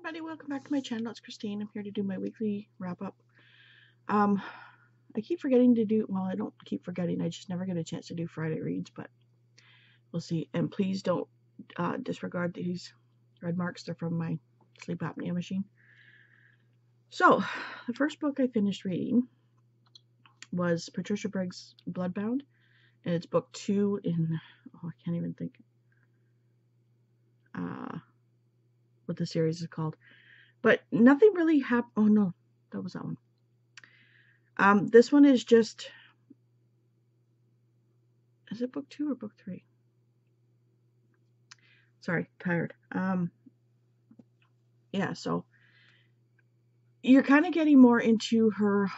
everybody, welcome back to my channel. It's Christine. I'm here to do my weekly wrap-up. I keep forgetting to do, well, I don't keep forgetting, I just never get a chance to do Friday reads, but we'll see. And please don't disregard these red marks. They're from my sleep apnea machine. So, the first book I finished reading was Patricia Briggs' Bloodbound, and it's book 2 in, oh, I can't even think what the series is called. But nothing really happened. Oh no, that was that one. This one is just, is it book 2 or book 3? Sorry, tired. Yeah, so you're kind of getting more into her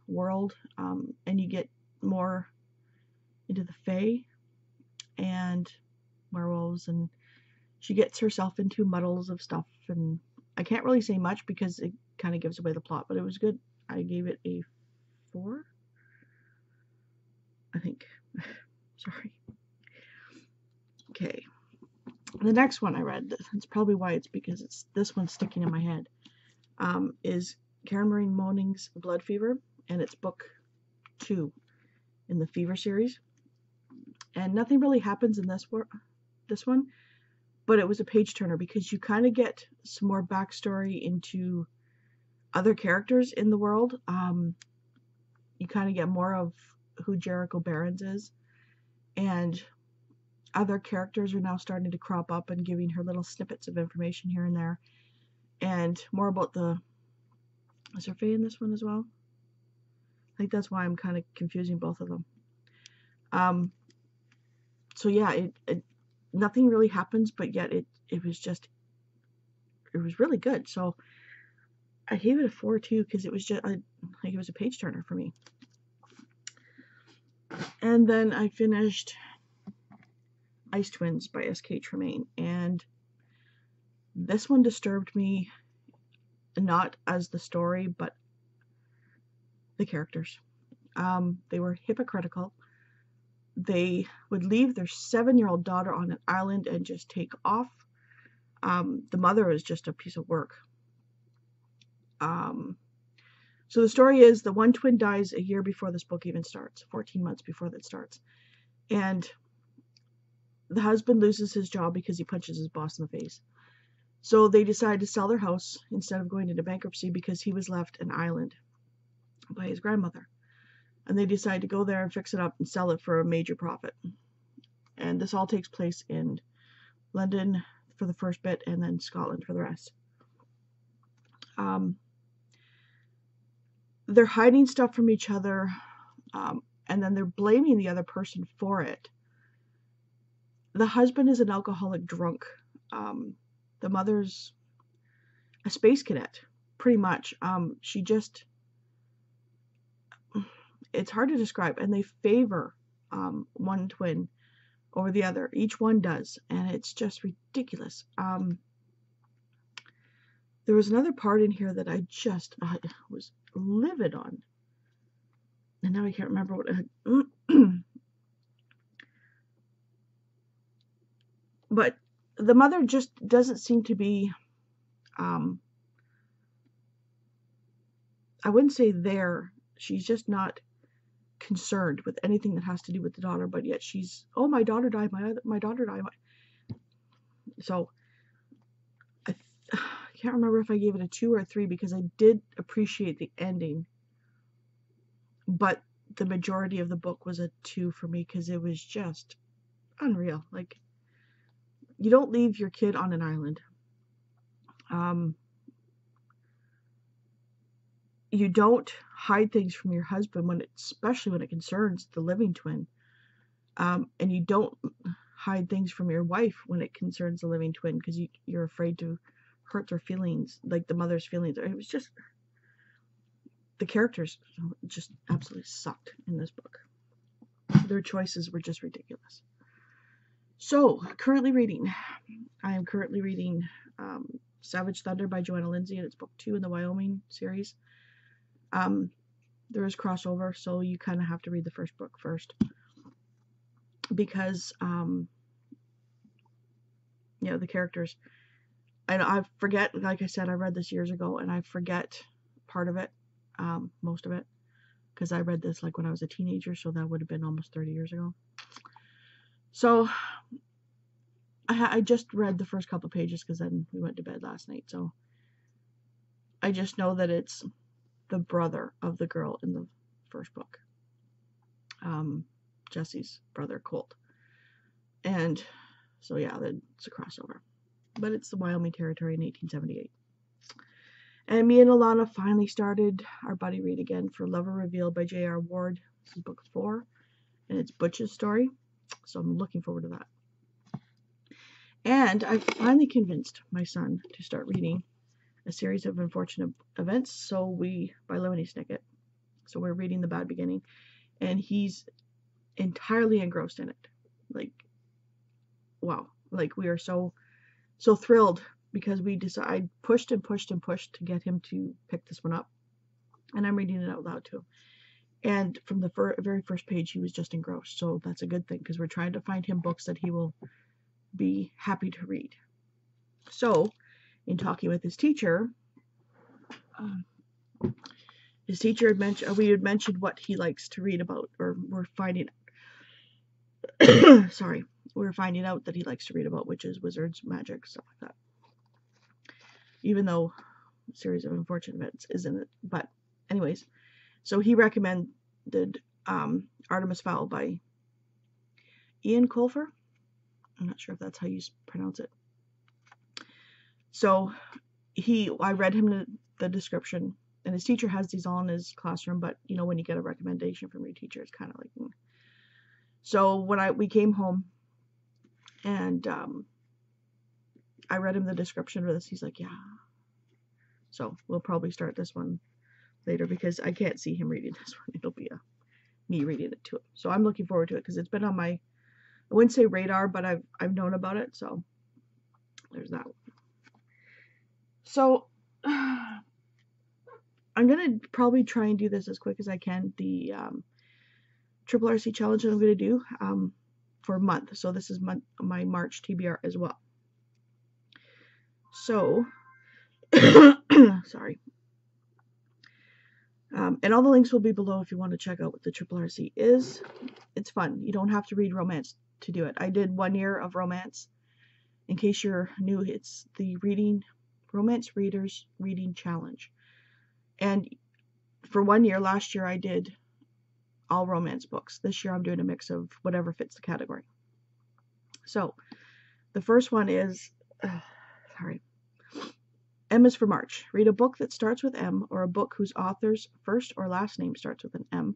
world, and you get more into the Fae and werewolves, and she gets herself into muddles of stuff, and I can't really say much because it kind of gives away the plot, but it was good. I gave it a 4, I think. Sorry. Okay. The next one I read, that's probably why it's because it's this one's sticking in my head, is Karen Marie Moning's Blood Fever, and it's book 2 in the Fever series. And nothing really happens in this one, but it was a page turner because you kind of get some more backstory into other characters in the world. You kind of get more of who Jericho Barons is, and other characters are now starting to crop up and giving her little snippets of information here and there, and more about is there Fae in this one as well? I think that's why I'm kind of confusing both of them. So yeah, nothing really happens, but yet it was really good. So I gave it a 4 too, because it was just like it was a page turner for me. And then I finished Ice Twins by S.K. Tremaine, and this one disturbed me, not as the story, but the characters. They were hypocritical. They would leave their 7-year-old daughter on an island and just take off. The mother was just a piece of work. So the story is the one twin dies a year before this book even starts, 14 months before that starts. And the husband loses his job because he punches his boss in the face. So they decide to sell their house instead of going into bankruptcy because he was left an island by his grandmother. And they decide to go there and fix it up and sell it for a major profit. And this all takes place in London for the first bit and then Scotland for the rest. They're hiding stuff from each other, and then they're blaming the other person for it. The husband is an alcoholic drunk. The mother's a space cadet, pretty much. She just, it's hard to describe, and they favor one twin over the other. Each one does, and it's just ridiculous. There was another part in here that I was livid on, and now I can't remember what but the mother just doesn't seem to be, I wouldn't say there, she's just not concerned with anything that has to do with the daughter, but yet she's, oh, my daughter died, my daughter died. So I can't remember if I gave it a 2 or a 3, because I did appreciate the ending, but the majority of the book was a 2 for me, because it was just unreal. Like, you don't leave your kid on an island. You don't hide things from your husband, especially when it concerns the living twin. And you don't hide things from your wife when it concerns the living twin, because you're afraid to hurt their feelings, like the mother's feelings. It was just, the characters just absolutely sucked in this book. Their choices were just ridiculous. So, I am currently reading Savage Thunder by Joanna Lindsay, and it's book 2 in the Wyoming series. There is crossover, so you kind of have to read the first book first, because the characters, and I forget, like I said, I read this years ago, and I forget part of it, most of it, because I read this like when I was a teenager, so that would have been almost 30 years ago. So I just read the first couple pages because then we went to bed last night. So I just know that it's the brother of the girl in the first book, Jesse's brother, Colt. And so yeah, it's a crossover, but it's the Wyoming Territory in 1878. And me and Alana finally started our buddy read again for Lover Revealed by J.R. Ward. This is book 4, and it's Butch's story. So I'm looking forward to that. And I finally convinced my son to start reading A Series of Unfortunate Events, by Lemony Snicket. So we're reading The Bad Beginning, and he's entirely engrossed in it. Like, wow. Like, we are so thrilled because I pushed and pushed and pushed to get him to pick this one up. And I'm reading it out loud too. And from the very first page, he was just engrossed. So that's a good thing because we're trying to find him books that he will be happy to read. So, in talking with his teacher had mentioned, we had mentioned what he likes to read about, or we're finding out that he likes to read about witches, wizards, magic, stuff like that. Even though A Series of Unfortunate Events isn't it. But anyways, so he recommended Artemis Fowl by Ian Colfer. I'm not sure if that's how you pronounce it. So I read him the description, and his teacher has these all in his classroom, but you know, when you get a recommendation from your teacher, it's kind of like, So when we came home, and I read him the description of this, he's like, yeah. So we'll probably start this one later because I can't see him reading this one. It'll be me reading it to him. So I'm looking forward to it because it's been on my, I wouldn't say radar, but I've known about it. So there's that one. So I'm going to probably try and do this as quick as I can. The Triple RC challenge that I'm going to do for a month. So this is my March TBR as well. So, sorry. And all the links will be below if you want to check out what the Triple RC is. It's fun. You don't have to read romance to do it. I did 1 year of romance. In case you're new, it's the Romance Readers Reading Challenge. And for 1 year, last year I did all romance books. This year I'm doing a mix of whatever fits the category. So the first one is, M is for March. Read a book that starts with M, or a book whose author's first or last name starts with an M.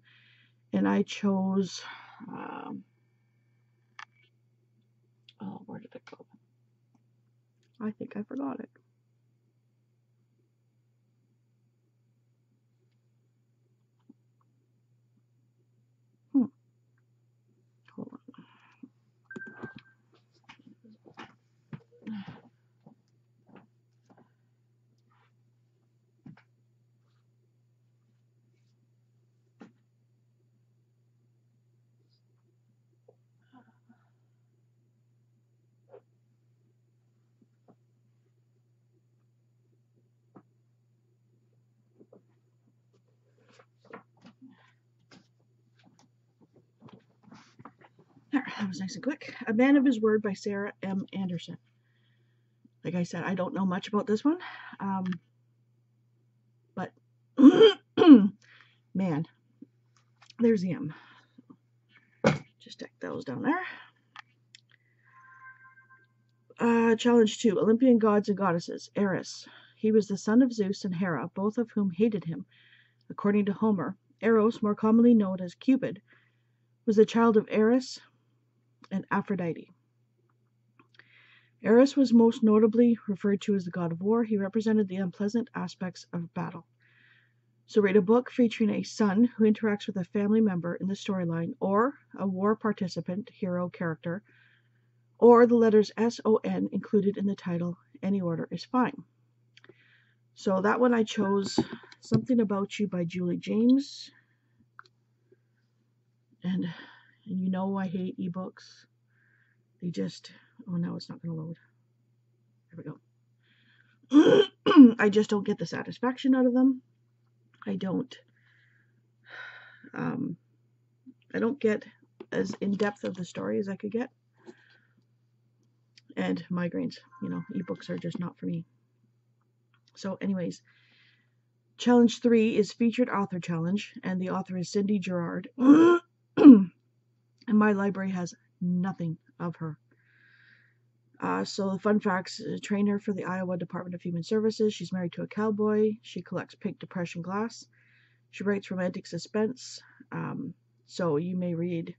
And I chose, where did it go? I think I forgot it. Hold on. That was nice and quick. A Man of His Word by Sarah M. Anderson. Like I said, I don't know much about this one. But, man, there's the M. Just stick those down there. Challenge 2. Olympian Gods and Goddesses. Eris. He was the son of Zeus and Hera, both of whom hated him. According to Homer, Eros, more commonly known as Cupid, was the child of Eris and Aphrodite. Eris was most notably referred to as the god of war. He represented the unpleasant aspects of battle. So read a book featuring a son who interacts with a family member in the storyline, or a war participant, hero, character, or the letters S-O-N included in the title. Any order is fine. So that one I chose Something About You by Julie James. And you know I hate ebooks. They just, oh no, it's not going to load. There we go. I just don't get the satisfaction out of them. I don't get as in-depth of the story as I could get. And migraines, ebooks are just not for me. So anyways, challenge 3 is featured author challenge, and the author is Cindy Gerard. And my library has nothing of her. So the fun facts: trainer for the Iowa Department of Human Services. She's married to a cowboy. She collects pink depression glass. She writes romantic suspense. So you may read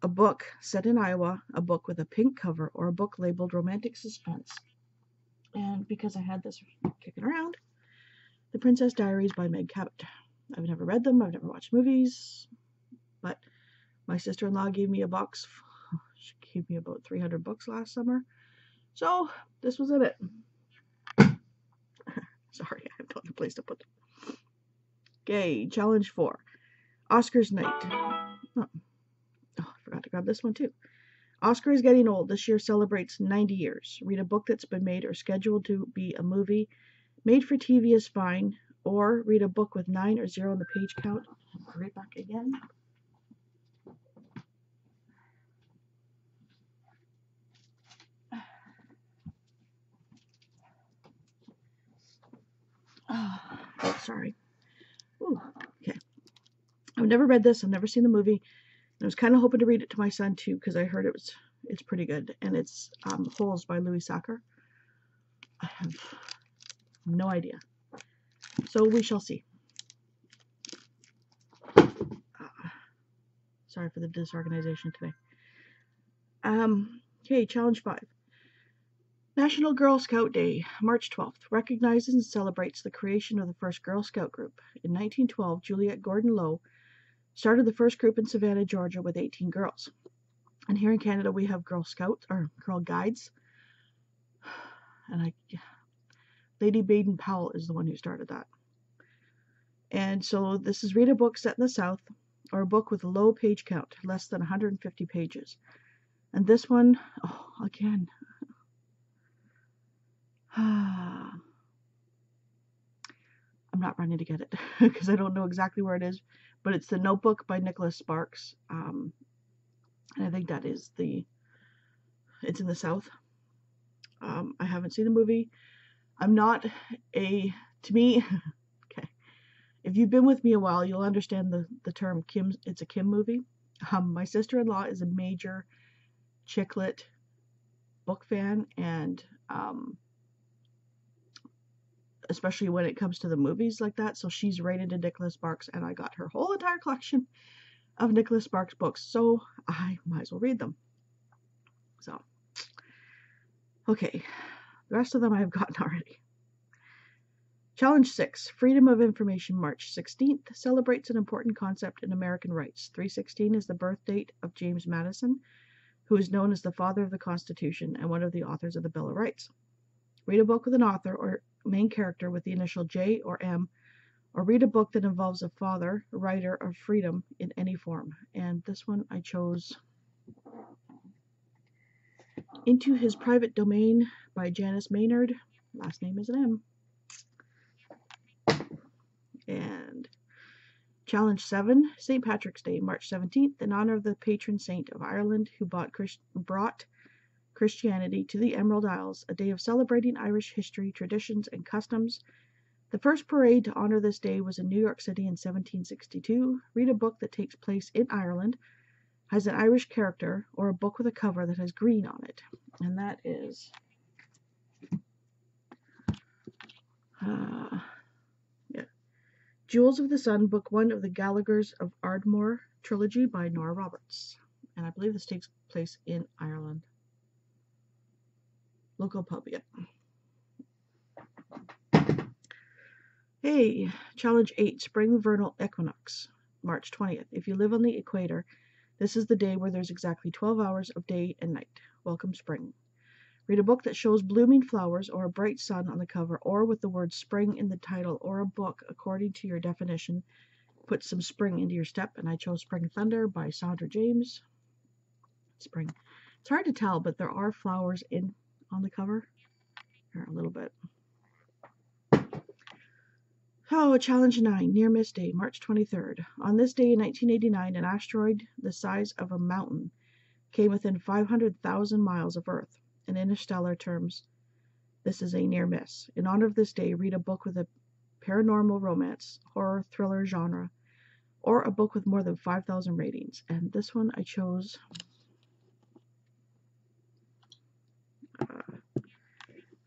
a book set in Iowa, a book with a pink cover, or a book labeled romantic suspense. And because I had this kicking around, The Princess Diaries by Meg Cabot. I've never read them. I've never watched movies. But my sister-in-law gave me a box. She gave me about 300 books last summer. So this was in it. Sorry, I have no other place to put them. Okay, challenge 4. Oscars night. Oh, I forgot to grab this one too. Oscar is getting old. This year celebrates 90 years. Read a book that's been made or scheduled to be a movie. Made for TV is fine. Or read a book with 9 or 0 on the page count. Right back again. Oh, sorry. Ooh, okay. I've never read this. I've never seen the movie. I was kind of hoping to read it to my son too, because I heard it's pretty good. And it's Holes by Louis Sachar. I have no idea. So we shall see. Sorry for the disorganization today. Okay, challenge 5. National Girl Scout Day, March 12th, recognizes and celebrates the creation of the first Girl Scout group. In 1912, Juliet Gordon Low started the first group in Savannah, Georgia with 18 girls. And here in Canada, we have Girl Scouts, or Girl Guides. And Lady Baden-Powell is the one who started that. And so this is read a book set in the South, or a book with a low page count, less than 150 pages. And this one, again. I'm not running to get it because I don't know exactly where it is, but it's The Notebook by Nicholas Sparks. And I think that is it's in the South. I haven't seen the movie. I'm not to me, okay. If you've been with me a while, you'll understand the term it's a Kim movie. My sister-in-law is a major chick lit book fan, and especially when it comes to the movies like that. So she's right into Nicholas Sparks, and I got her whole entire collection of Nicholas Sparks books, so I might as well read them. So, okay, the rest of them I have gotten already. Challenge 6, Freedom of Information, March 16th, celebrates an important concept in American rights. 3/16 is the birth date of James Madison, who is known as the father of the Constitution and one of the authors of the Bill of Rights. Read a book with an author or main character with the initial J or M, or read a book that involves a father, writer of freedom in any form. And this one I chose Into His Private Domain by Janice Maynard. Last name is an M. And challenge 7, St. Patrick's Day, March 17th, in honor of the patron saint of Ireland who brought Christianity to the Emerald Isles, a day of celebrating Irish history, traditions, and customs. The first parade to honor this day was in New York City in 1762. Read a book that takes place in Ireland, has an Irish character, or a book with a cover that has green on it. And that is Jewels of the Sun, Book 1 of the Gallaghers of Ardmore trilogy by Nora Roberts. And I believe this takes place in Ireland. Local pub, yep. Hey, challenge 8, Spring Vernal Equinox, March 20th. If you live on the equator, this is the day where there's exactly 12 hours of day and night. Welcome spring. Read a book that shows blooming flowers or a bright sun on the cover, or with the word spring in the title, or a book according to your definition. Put some spring into your step, and I chose Spring Thunder by Sandra James. Spring. It's hard to tell, but there are flowers on the cover. here a little bit. Oh, Challenge 9, Near Miss Day, March 23rd. On this day in 1989, an asteroid the size of a mountain came within 500,000 miles of Earth. In interstellar terms, this is a near miss. In honor of this day, read a book with a paranormal romance, horror, thriller genre, or a book with more than 5,000 ratings. And this one I chose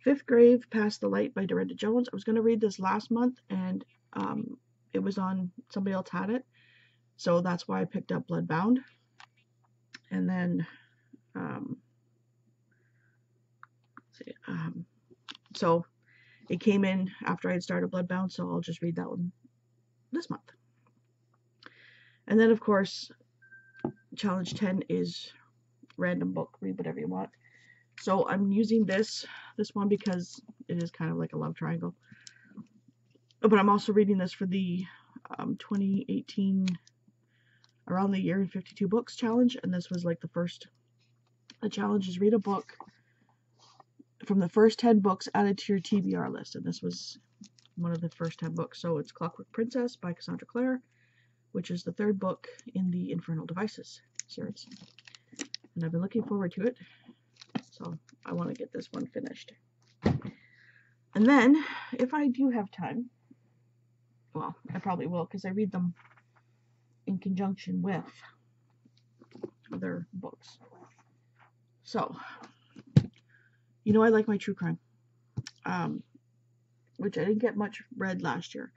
Fifth Grave, Past the Light by Dorinda Jones. I was going to read this last month, and it was on, somebody else had it, so that's why I picked up Bloodbound. And then, so it came in after I had started Bloodbound, so I'll just read that one this month. And then, of course, Challenge 10 is random book, read whatever you want. So I'm using this one because it is kind of like a love triangle. But I'm also reading this for the 2018 Around the Year in 52 Books challenge. And this was like the challenge is read a book from the first 10 books added to your TBR list. And this was one of the first 10 books. So it's Clockwork Princess by Cassandra Clare, which is the third book in the Infernal Devices series. And I've been looking forward to it. So I want to get this one finished. And then, if I do have time, well, I probably will, because I read them in conjunction with other books. So, you know I like my true crime, which I didn't get much read last year.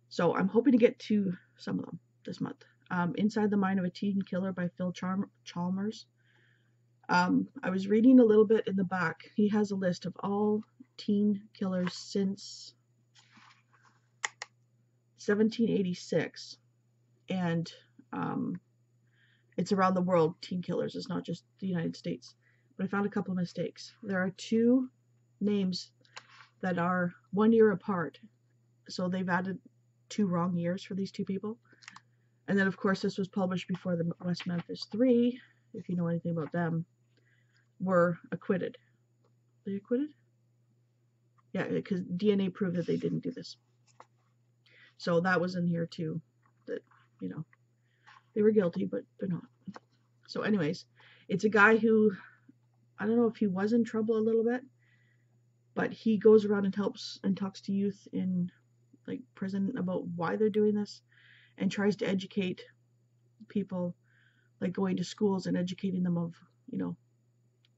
So I'm hoping to get to some of them this month. Inside the Mind of a Teen Killer by Phil Chalmers. I was reading a little bit in the back. He has a list of all teen killers since 1786, and it's around the world, teen killers. It's not just the United States. But I found a couple of mistakes. There are 2 names that are 1 year apart, so they've added 2 wrong years for these 2 people. And then, of course, this was published before the West Memphis 3, if you know anything about them, were acquitted. They acquitted? Yeah, because DNA proved that they didn't do this. So that was in here too, that, you know, they were guilty, but they're not. So anyways, it's a guy who, I don't know if he was in trouble a little bit, but he goes around and helps and talks to youth in like prison about why they're doing this, and tries to educate people, like going to schools and educating them of, you know,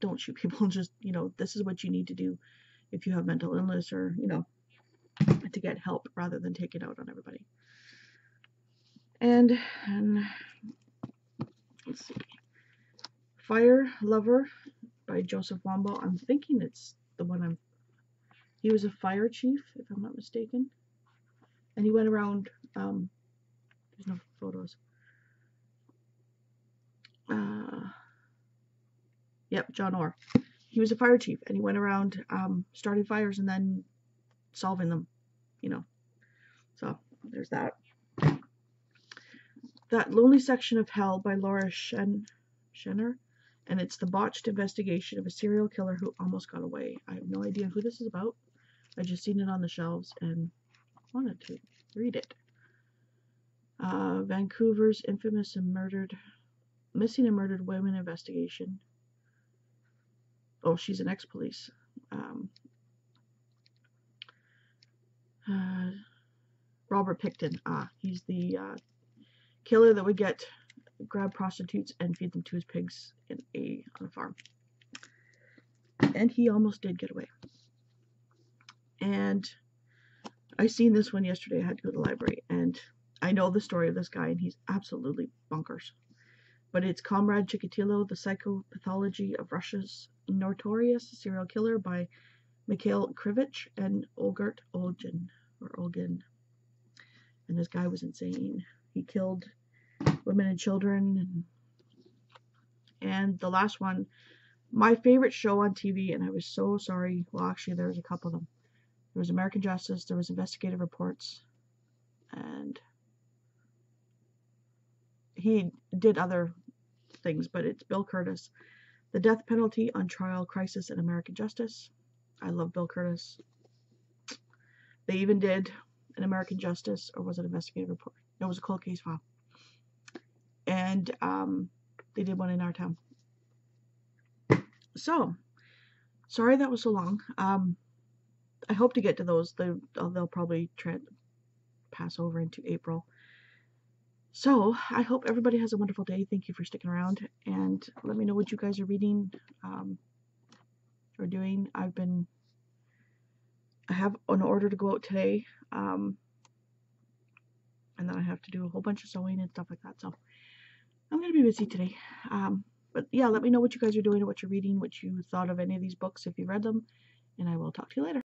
don't shoot people, just, you know, this is what you need to do if you have mental illness, or, you know, to get help rather than take it out on everybody. And let's see, Fire Lover by Joseph Wambaugh. I'm thinking it's the one he was a fire chief, if I'm not mistaken, and he went around, there's no photos. Yep, John Orr. He was a fire chief, and he went around starting fires and then solving them, you know. So there's that. That Lonely Section of Hell by Laura Schenner, and it's the botched investigation of a serial killer who almost got away. I have no idea who this is about. I just seen it on the shelves and wanted to read it. Vancouver's infamous missing and murdered women investigation. Oh, she's an ex-police. Robert Picton. He's the killer that would grab prostitutes and feed them to his pigs on a farm. And he almost did get away. And I seen this one yesterday. I had to go to the library, and I know the story of this guy, and he's absolutely bonkers. But it's Comrade Chikatilo, The Psychopathology of Russia's Notorious Serial Killer by Mikhail Krivich and Olgert Olgin. And this guy was insane. He killed women and children. And the last one, my favorite show on TV, and I was so sorry. Well, actually, there was a couple of them. There was American Justice, there was Investigative Reports, and he did other things, but it's Bill Curtis, The Death Penalty on Trial, Crisis, and American Justice. I love Bill Curtis. They even did an American Justice, or was it Investigative Report? No, it was a cold case file. And they did one in our town. So, sorry that was so long. I hope to get to those. They'll probably pass over into April. So, I hope everybody has a wonderful day. Thank you for sticking around. And let me know what you guys are reading or doing. I have an order to go out today. And then I have to do a whole bunch of sewing and stuff like that. So, I'm going to be busy today. But yeah, let me know what you guys are doing, what you're reading, what you thought of any of these books if you read them. And I will talk to you later.